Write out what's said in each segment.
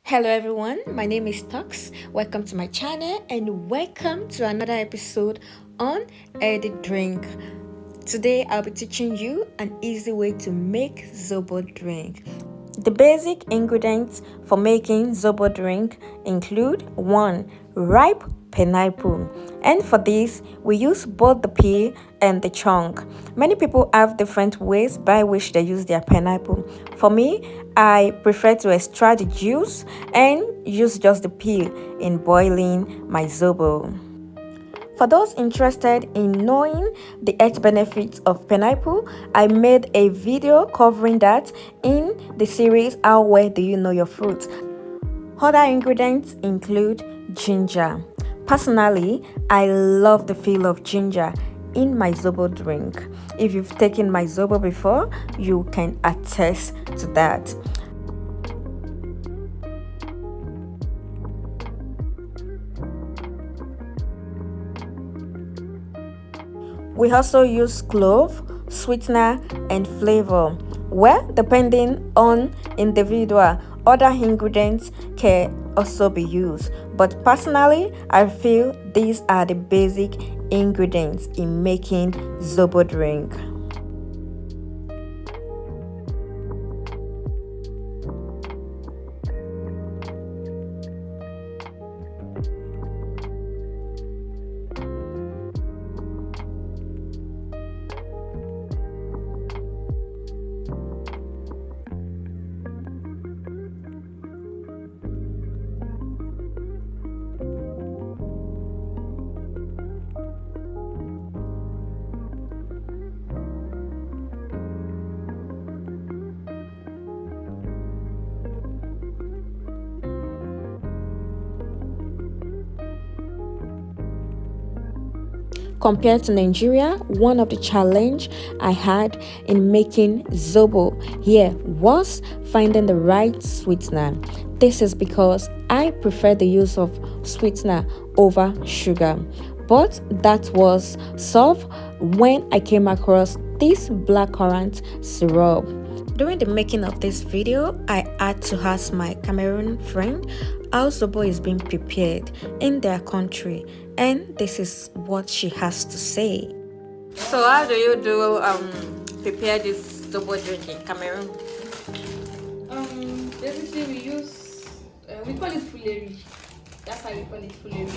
Hello everyone, my name is Tux. Welcome to my channel and welcome to another episode on Eddie Drink. Today I'll be teaching you an easy way to make Zobo drink. The basic ingredients for making Zobo drink include 1. Ripe pineapple, and for this we use both the peel and the chunk. Many people have different ways by which they use their pineapple. For me, I prefer to extract the juice and use just the peel in boiling my Zobo. For those interested in knowing the health benefits of pineapple, I made a video covering that in the series How Well Do You Know Your Fruit. Other ingredients include ginger. Personally, I love the feel of ginger in my Zobo drink. If you've taken my Zobo before, you can attest to that. We also use clove, sweetener, and flavor. Well, depending on individual, other ingredients can also be used. But personally, I feel these are the basic ingredients in making Zobo drink. Compared to Nigeria, one of the challenge I had in making Zobo here was finding the right sweetener. This is because I prefer the use of sweetener over sugar. But that was solved when I came across this blackcurrant syrup. During the making of this video, I had to ask my Cameroon friend how Zobo is being prepared in their country, and this is what she has to say. So how do you prepare this Zobo drink in Cameroon? Basically we use we call it Folere. That's how we call it Folere.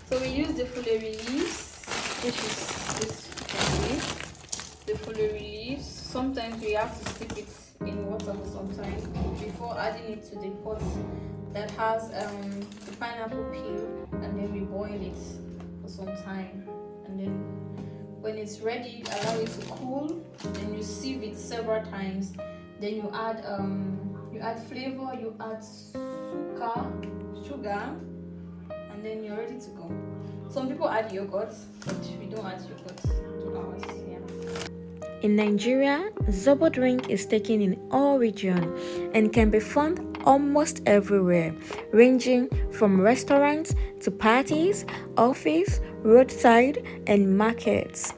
So we use the Folere leaves, which is this leaf. The Folere leaves. Sometimes we have to steep it in water for some time before adding it to the pot that has the pineapple peel, and then we boil it for some time, and then when it's ready, allow it to cool. Then you sieve it several times. Then you add flavor, you add sugar, and then you're ready to go. Some people add yogurt, but we don't add yogurt to ours. Yeah. In Nigeria, Zobo drink is taken in all regions and can be found almost everywhere, ranging from restaurants to parties, office, roadside, and markets.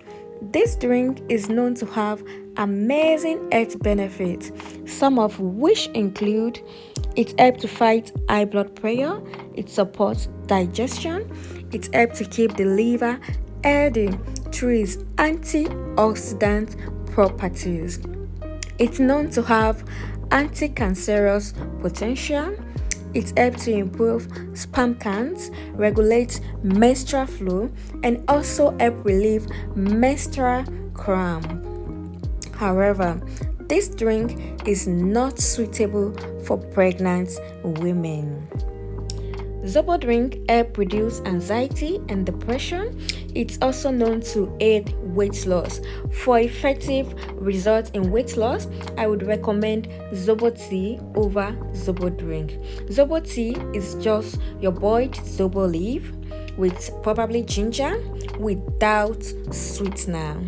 This drink is known to have amazing health benefits, some of which include it helps to fight high blood pressure, it supports digestion, it helps to keep the liver healthy through its antioxidant properties. It's known to have anti-cancerous potential. It helps to improve sperm counts, regulate menstrual flow, and also help relieve menstrual cramp. However, this drink is not suitable for pregnant women. Zobo drink help reduce anxiety and depression. It's also known to aid weight loss. For effective results in weight loss, I would recommend Zobo tea over Zobo drink. Zobo tea is just your boiled Zobo leaf with probably ginger without sweetener.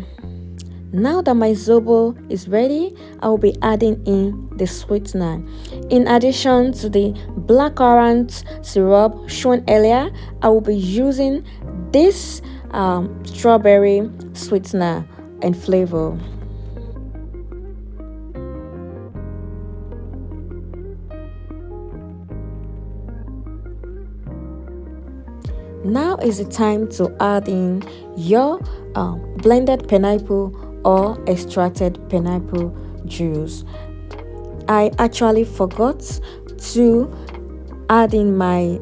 Now that my Zobo is ready, I will be adding in the sweetener. In addition to the blackcurrant syrup shown earlier, I will be using this strawberry sweetener and flavor. Now is the time to add in your blended pineapple or extracted pineapple juice. I actually forgot to add in my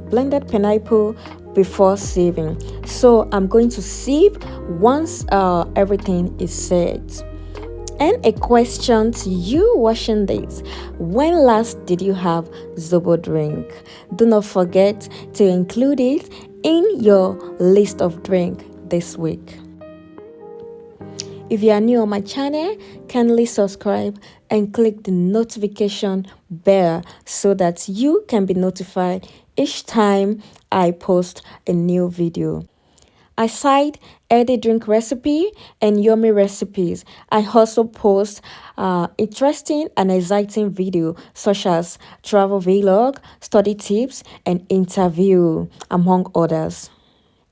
blended pineapple before sieving, so I'm going to sieve once everything is set. And a question to you watching this: when last did you have Zobo drink? Do not forget to include it in your list of drink this week. If you are new on my channel, kindly subscribe and click the notification bell so that you can be notified each time I post a new video. Aside healthy drink recipe and yummy recipes, I also post interesting and exciting video such as travel vlog, study tips, and interview, among others.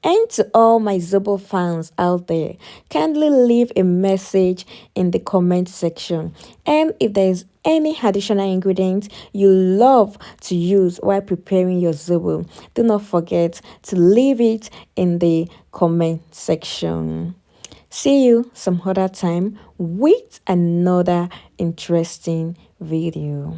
And to all my Zobo fans out there, kindly leave a message in the comment section. And if there is any additional ingredient you love to use while preparing your Zobo, do not forget to leave it in the comment section. See you some other time with another interesting video.